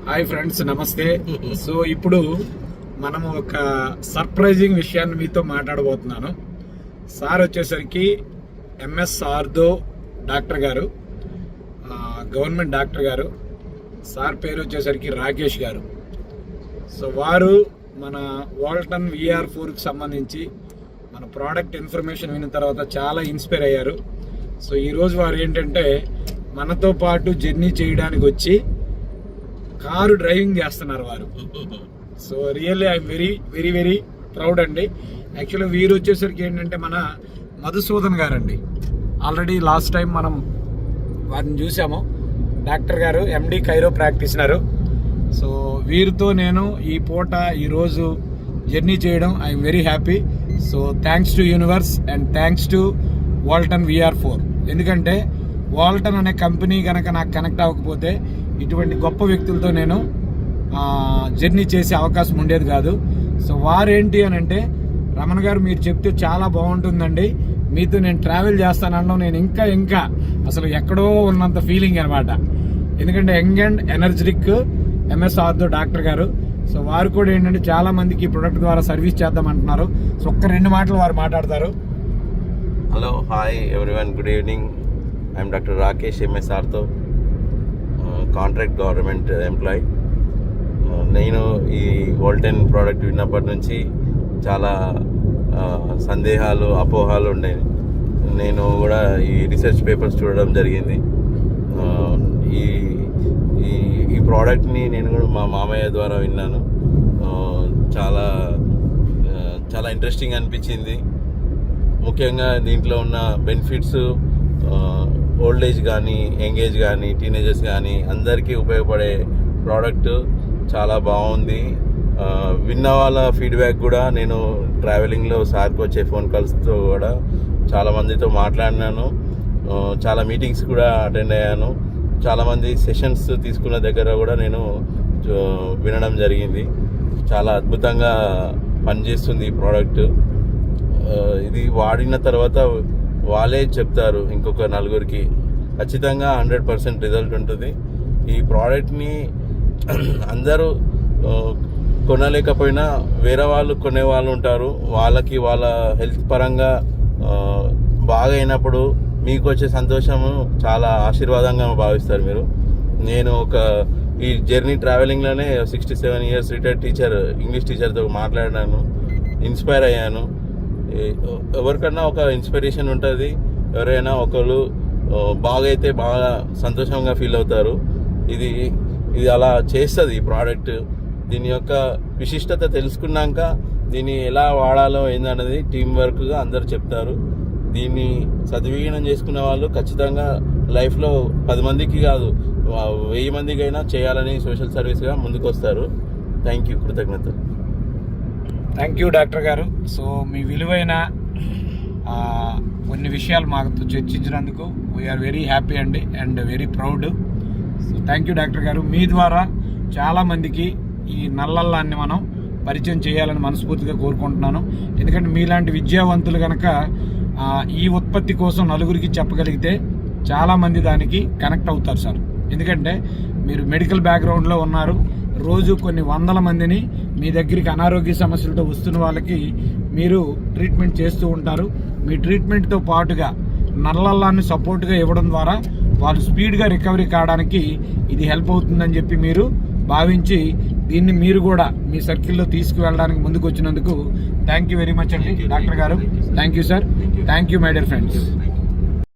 Hi friends, నమస్తే. So ఇప్పుడు మనం ఒక సర్ప్రైజింగ్ విషయాన్ని మీతో మాట్లాడబోతున్నాను. సార్ వచ్చేసరికి ఎంఎస్ ఆర్థో డాక్టర్ గారు, గవర్నమెంట్ డాక్టర్ గారు. సార్ పేరు వచ్చేసరికి రాకేష్ గారు. సో వారు మన వాల్టన్ VR4కి సంబంధించి మన ప్రోడక్ట్ ఇన్ఫర్మేషన్ విన్న తర్వాత చాలా ఇన్స్పైర్ అయ్యారు. సో ఈరోజు వారు ఏంటంటే మనతో పాటు జర్నీ చేయడానికి వచ్చి కారు డ్రైవింగ్ చేస్తున్నారు వారు. So really I'm very very very proud అండి. యాక్చువల్గా వీరు వచ్చేసరికి ఏంటంటే మన మధుసూదన్ గారు అండి. ఆల్రెడీ లాస్ట్ టైం మనం వారిని చూసాము. డాక్టర్ గారు, MD కైరో ప్రాక్టీషనరు. సో వీరితో నేను ఈరోజు జర్నీ చేయడం I'm very happy. So thanks to universe and thanks to Walton VR4. ఎందుకంటే వాల్టన్ అనే కంపెనీ కనుక నాకు కనెక్ట్ అవ్వకపోతే ఇటువంటి గొప్ప వ్యక్తులతో నేను జర్నీ చేసే అవకాశం ఉండేది కాదు. సో వారేంటి అని అంటే, రమణ గారు మీరు చెప్తే చాలా బాగుంటుందండి, మీతో నేను ట్రావెల్ చేస్తానడం నేను ఇంకా అసలు ఎక్కడో ఉన్నంత ఫీలింగ్ అనమాట. ఎందుకంటే young and energetic MS ortho doctor గారు. సో వారు కూడా ఏంటంటే చాలా మందికి ఈ ప్రొడక్ట్ ద్వారా సర్వీస్ చేద్దామంటున్నారు. సో ఒక్క 2 మాటలు వారు మాట్లాడతారు. Hello, hi everyone, good evening. I'm doctor Rakesh, MS ortho, contract government employee. నేను ఈ వాల్టన్ ప్రోడక్ట్ విన్నప్పటి నుంచి చాలా సందేహాలు, అపోహాలు ఉండేవి. నేను కూడా ఈ రీసెర్చ్ పేపర్స్ చూడడం జరిగింది. ఈ ప్రోడక్ట్ని నేను కూడా మా మామయ్య ద్వారా విన్నాను. చాలా చాలా ఇంట్రెస్టింగ్ అనిపించింది. ముఖ్యంగా దీంట్లో ఉన్న బెనిఫిట్స్ ఓల్డ్ ఏజ్ కానీ, యంగ్ ఏజ్ కానీ, టీనేజర్స్ కానీ అందరికీ ఉపయోగపడే ప్రోడక్ట్. చాలా బాగుంది. విన్న వాళ్ళ ఫీడ్బ్యాక్ కూడా నేను ట్రావెలింగ్లో సార్కి వచ్చే ఫోన్ కాల్స్తో కూడా చాలామందితో మాట్లాడినాను. చాలా మీటింగ్స్ కూడా అటెండ్ అయ్యాను. చాలామంది సెషన్స్ తీసుకున్న దగ్గర కూడా నేను వినడం జరిగింది. చాలా అద్భుతంగా పనిచేస్తుంది ఈ ప్రోడక్ట్. ఇది వాడిన తర్వాత వాళ్ళే చెప్తారు ఇంకొక నలుగురికి. ఖచ్చితంగా 100% రిజల్ట్ ఉంటుంది. ఈ ప్రోడక్ట్ని అందరూ కొనలేకపోయినా వేరే వాళ్ళు కొనేవాళ్ళు ఉంటారు. వాళ్ళకి వాళ్ళ హెల్త్ పరంగా బాగా అయినప్పుడు మీకు వచ్చే సంతోషము చాలా ఆశీర్వాదంగా భావిస్తారు మీరు. నేను ఈ జర్నీ ట్రావెలింగ్లోనే 67 years రిటైర్డ్ టీచర్, ఇంగ్లీష్ టీచర్తో మాట్లాడినాను, ఇన్స్పైర్ అయ్యాను. ఎవరికన్నా ఒక ఇన్స్పిరేషన్ ఉంటుంది. ఎవరైనా ఒకరు బాగైతే బాగా సంతోషంగా ఫీల్ అవుతారు. ఇది అలా చేస్తుంది ఈ ప్రోడక్ట్. దీని యొక్క విశిష్టత తెలుసుకున్నాక దీన్ని ఎలా వాడాలో ఏందన్నది టీం వర్క్గా అందరు చెప్తారు. దీన్ని సద్వినియోగం చేసుకునే వాళ్ళు ఖచ్చితంగా లైఫ్లో 10 మందికి కాదు 1000 మందికైనా చేయాలని సోషల్ సర్వీస్గా ముందుకు వస్తారు. థ్యాంక్ యూ, కృతజ్ఞతలు. థ్యాంక్ యూ డాక్టర్ గారు. సో మీ విలువైన కొన్ని విషయాలు మాతో చర్చించినందుకు వీఆర్ వెరీ హ్యాపీ అండి and very proud. So thank you doctor గారు. మీ ద్వారా చాలామందికి ఈ నల్లల్లాన్ని మనం పరిచయం చేయాలని మనస్ఫూర్తిగా కోరుకుంటున్నాను. ఎందుకంటే మీలాంటి విద్యావంతులు కనుక ఈ ఉత్పత్తి కోసం నలుగురికి చెప్పగలిగితే చాలామంది దానికి కనెక్ట్ అవుతారు సార్. ఎందుకంటే మీరు మెడికల్ బ్యాక్గ్రౌండ్లో ఉన్నారు. రోజు కొన్ని 100 మందిని మీ దగ్గరికి అనారోగ్య సమస్యలతో వస్తున్న వాళ్ళకి మీరు ట్రీట్మెంట్ చేస్తూ ఉంటారు. మీ ట్రీట్మెంట్తో పాటుగా నల్లల్లాన్ని సపోర్ట్గా ఇవ్వడం ద్వారా వాళ్ళు స్పీడ్గా రికవరీ కావడానికి ఇది హెల్ప్ అవుతుందని చెప్పి మీరు భావించి దీన్ని మీరు కూడా మీ సర్కిల్లో తీసుకువెళ్ళడానికి ముందుకు వచ్చినందుకు థ్యాంక్ యూ వెరీ మచ్ అండి డాక్టర్ గారు. Thank you sir. Thank you my dear friends.